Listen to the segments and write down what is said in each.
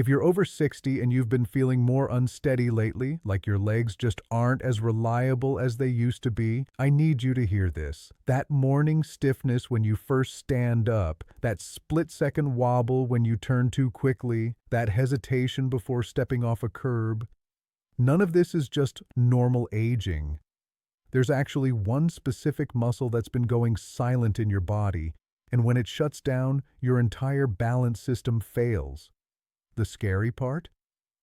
If you're over 60 and you've been feeling more unsteady lately, like your legs just aren't as reliable as they used to be, I need you to hear this. That morning stiffness when you first stand up, that split-second wobble when you turn too quickly, that hesitation before stepping off a curb, none of this is just normal aging. There's actually one specific muscle that's been going silent in your body, and when it shuts down, your entire balance system fails. The scary part?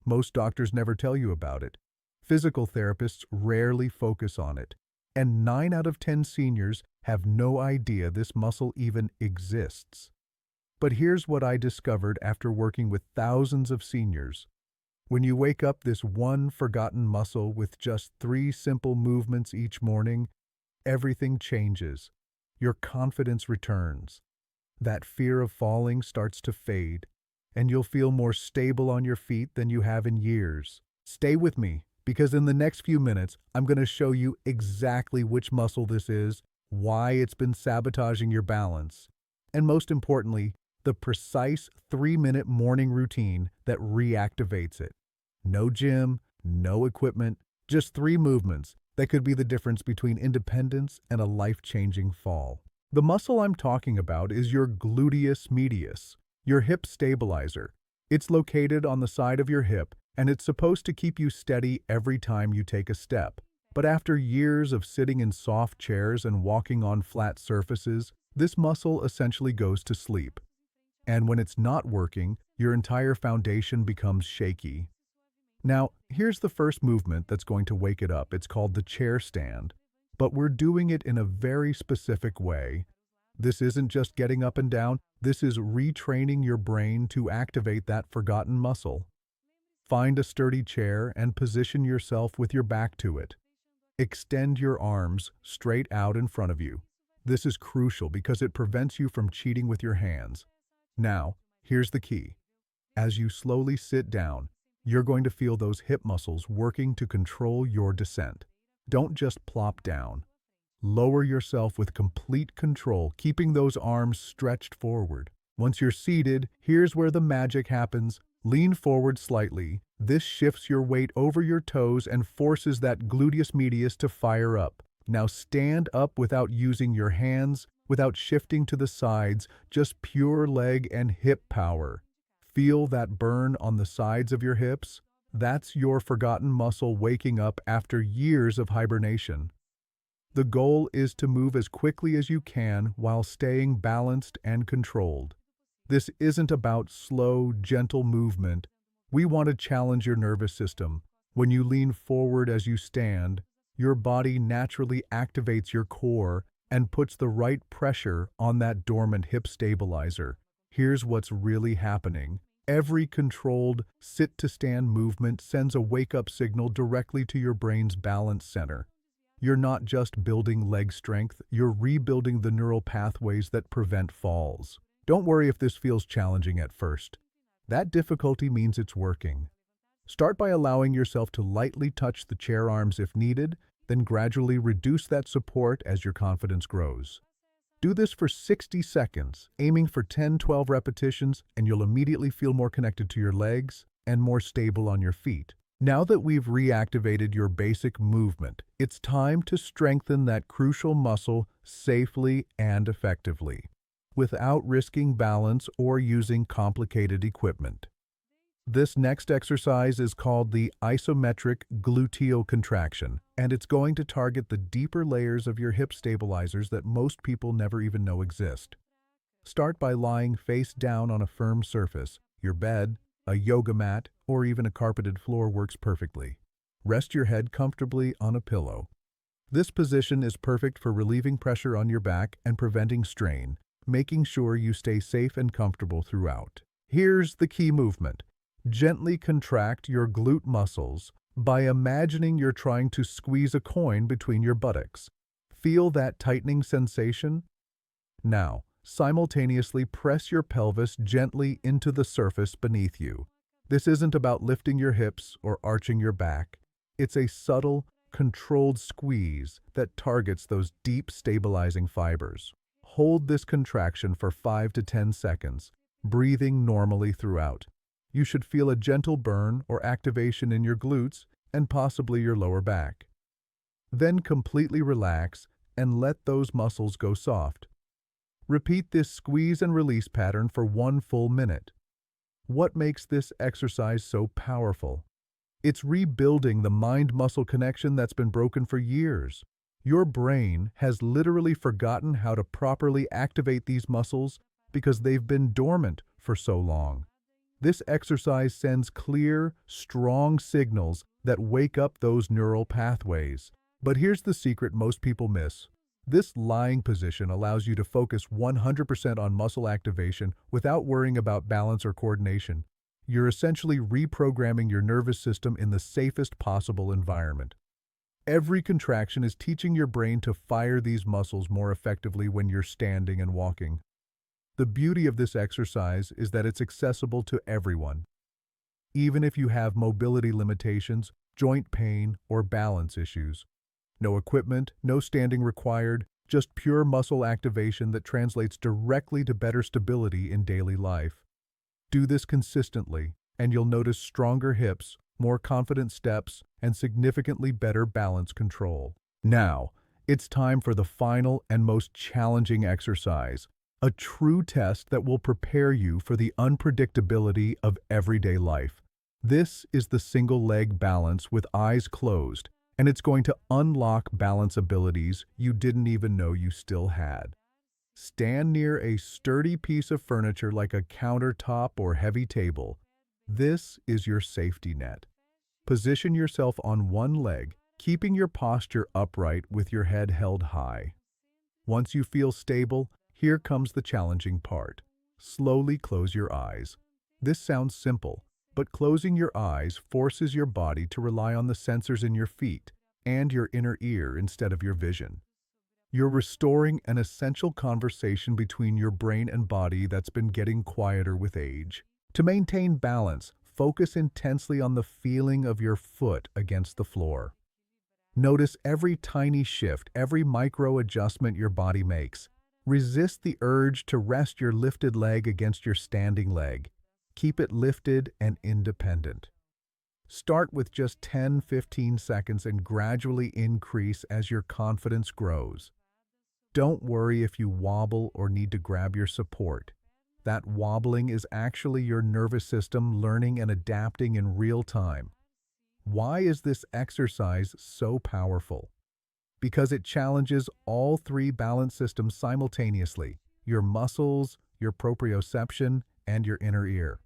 Most doctors never tell you about it. Physical therapists rarely focus on it. And 9 out of 10 seniors have no idea this muscle even exists. But here's what I discovered after working with thousands of seniors. When you wake up this one forgotten muscle with just 3 simple movements each morning, everything changes. Your confidence returns. That fear of falling starts to fade, and you'll feel more stable on your feet than you have in years. Stay with me, because in the next few minutes, I'm going to show you exactly which muscle this is, why it's been sabotaging your balance, and most importantly, the precise 3-minute morning routine that reactivates it. No gym, no equipment, just 3 movements that could be the difference between independence and a life-changing fall. The muscle I'm talking about is your gluteus medius, your hip stabilizer. It's located on the side of your hip, and it's supposed to keep you steady every time you take a step. But after years of sitting in soft chairs and walking on flat surfaces, this muscle essentially goes to sleep. And when it's not working, your entire foundation becomes shaky. Now, here's the first movement that's going to wake it up. It's called the chair stand. But we're doing it in a very specific way. This isn't just getting up and down, this is retraining your brain to activate that forgotten muscle. Find a sturdy chair and position yourself with your back to it. Extend your arms straight out in front of you. This is crucial because it prevents you from cheating with your hands. Now, here's the key. As you slowly sit down, you're going to feel those hip muscles working to control your descent. Don't just plop down. Lower yourself with complete control, keeping those arms stretched forward. Once you're seated, here's where the magic happens. Lean forward slightly. This shifts your weight over your toes and forces that gluteus medius to fire up. Now stand up without using your hands, without shifting to the sides, just pure leg and hip power. Feel that burn on the sides of your hips? That's your forgotten muscle waking up after years of hibernation. The goal is to move as quickly as you can while staying balanced and controlled. This isn't about slow, gentle movement. We want to challenge your nervous system. When you lean forward as you stand, your body naturally activates your core and puts the right pressure on that dormant hip stabilizer. Here's what's really happening. Every controlled sit-to-stand movement sends a wake-up signal directly to your brain's balance center. You're not just building leg strength, you're rebuilding the neural pathways that prevent falls. Don't worry if this feels challenging at first. That difficulty means it's working. Start by allowing yourself to lightly touch the chair arms if needed, then gradually reduce that support as your confidence grows. Do this for 60 seconds, aiming for 10-12 repetitions, and you'll immediately feel more connected to your legs and more stable on your feet. Now that we've reactivated your basic movement, it's time to strengthen that crucial muscle safely and effectively, without risking balance or using complicated equipment. This next exercise is called the isometric gluteal contraction, and it's going to target the deeper layers of your hip stabilizers that most people never even know exist. Start by lying face down on a firm surface. Your bed, a yoga mat, or even a carpeted floor works perfectly. Rest your head comfortably on a pillow. This position is perfect for relieving pressure on your back and preventing strain, making sure you stay safe and comfortable throughout. Here's the key movement. Gently contract your glute muscles by imagining you're trying to squeeze a coin between your buttocks. Feel that tightening sensation? Now, simultaneously press your pelvis gently into the surface beneath you. This isn't about lifting your hips or arching your back. It's a subtle, controlled squeeze that targets those deep stabilizing fibers. Hold this contraction for 5 to 10 seconds, breathing normally throughout. You should feel a gentle burn or activation in your glutes and possibly your lower back. Then completely relax and let those muscles go soft. Repeat this squeeze and release pattern for 1 full minute. What makes this exercise so powerful? It's rebuilding the mind-muscle connection that's been broken for years. Your brain has literally forgotten how to properly activate these muscles because they've been dormant for so long. This exercise sends clear, strong signals that wake up those neural pathways. But here's the secret most people miss. This lying position allows you to focus 100% on muscle activation without worrying about balance or coordination. You're essentially reprogramming your nervous system in the safest possible environment. Every contraction is teaching your brain to fire these muscles more effectively when you're standing and walking. The beauty of this exercise is that it's accessible to everyone. Even if you have mobility limitations, joint pain, or balance issues. No equipment, no standing required, just pure muscle activation that translates directly to better stability in daily life. Do this consistently, and you'll notice stronger hips, more confident steps, and significantly better balance control. Now, it's time for the final and most challenging exercise, a true test that will prepare you for the unpredictability of everyday life. This is the single leg balance with eyes closed, and it's going to unlock balance abilities you didn't even know you still had. Stand near a sturdy piece of furniture like a countertop or heavy table. This is your safety net. Position yourself on one leg, keeping your posture upright with your head held high. Once you feel stable, here comes the challenging part. Slowly close your eyes. This sounds simple, but closing your eyes forces your body to rely on the sensors in your feet and your inner ear instead of your vision. You're restoring an essential conversation between your brain and body that's been getting quieter with age. To maintain balance, focus intensely on the feeling of your foot against the floor. Notice every tiny shift, every micro adjustment your body makes. Resist the urge to rest your lifted leg against your standing leg. Keep it lifted and independent. Start with just 10-15 seconds and gradually increase as your confidence grows. Don't worry if you wobble or need to grab your support. That wobbling is actually your nervous system learning and adapting in real time. Why is this exercise so powerful? Because it challenges all three balance systems simultaneously: your muscles, your proprioception, and your inner ear.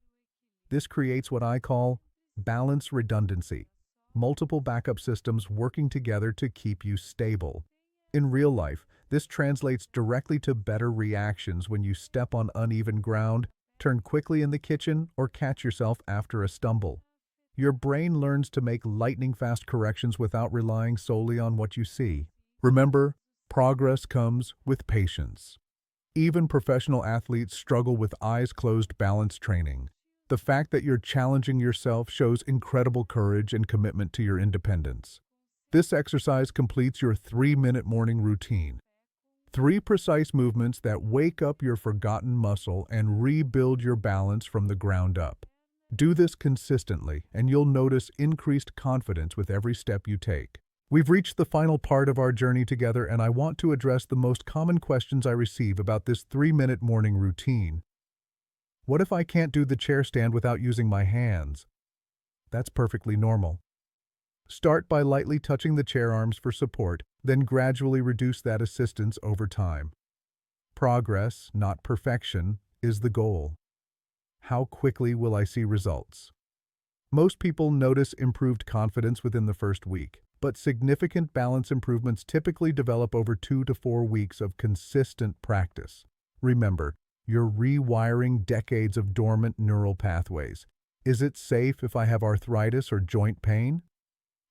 This creates what I call balance redundancy, multiple backup systems working together to keep you stable. In real life, this translates directly to better reactions when you step on uneven ground, turn quickly in the kitchen, or catch yourself after a stumble. Your brain learns to make lightning-fast corrections without relying solely on what you see. Remember, progress comes with patience. Even professional athletes struggle with eyes-closed balance training. The fact that you're challenging yourself shows incredible courage and commitment to your independence. This exercise completes your 3-minute morning routine. 3 precise movements that wake up your forgotten muscle and rebuild your balance from the ground up. Do this consistently, and you'll notice increased confidence with every step you take. We've reached the final part of our journey together, and I want to address the most common questions I receive about this 3-minute morning routine. What if I can't do the chair stand without using my hands? That's perfectly normal. Start by lightly touching the chair arms for support, then gradually reduce that assistance over time. Progress, not perfection, is the goal. How quickly will I see results? Most people notice improved confidence within the first week, but significant balance improvements typically develop over 2 to 4 weeks of consistent practice. Remember, you're rewiring decades of dormant neural pathways. Is it safe if I have arthritis or joint pain?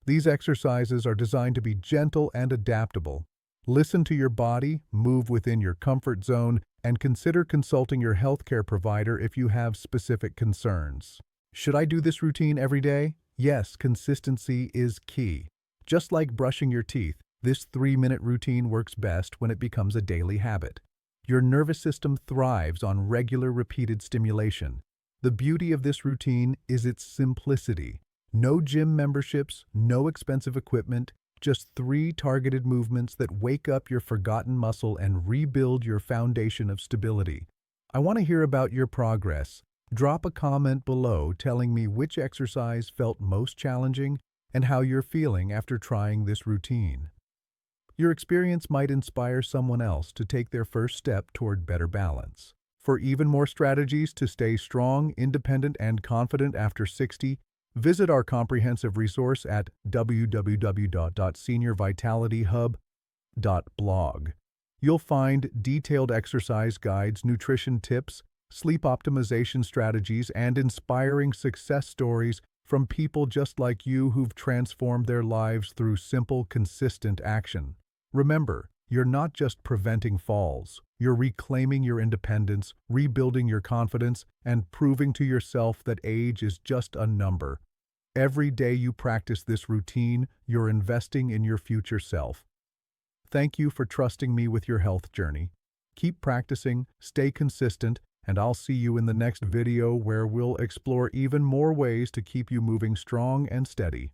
These exercises are designed to be gentle and adaptable. Listen to your body, move within your comfort zone, and consider consulting your healthcare provider if you have specific concerns. Should I do this routine every day? Yes, consistency is key. Just like brushing your teeth, this 3-minute routine works best when it becomes a daily habit. Your nervous system thrives on regular repeated stimulation. The beauty of this routine is its simplicity. No gym memberships, no expensive equipment, just 3 targeted movements that wake up your forgotten muscle and rebuild your foundation of stability. I want to hear about your progress. Drop a comment below telling me which exercise felt most challenging and how you're feeling after trying this routine. Your experience might inspire someone else to take their first step toward better balance. For even more strategies to stay strong, independent, and confident after 60, visit our comprehensive resource at www.seniorvitalityhub.blog. You'll find detailed exercise guides, nutrition tips, sleep optimization strategies, and inspiring success stories from people just like you who've transformed their lives through simple, consistent action. Remember, you're not just preventing falls. You're reclaiming your independence, rebuilding your confidence, and proving to yourself that age is just a number. Every day you practice this routine, you're investing in your future self. Thank you for trusting me with your health journey. Keep practicing, stay consistent, and I'll see you in the next video where we'll explore even more ways to keep you moving strong and steady.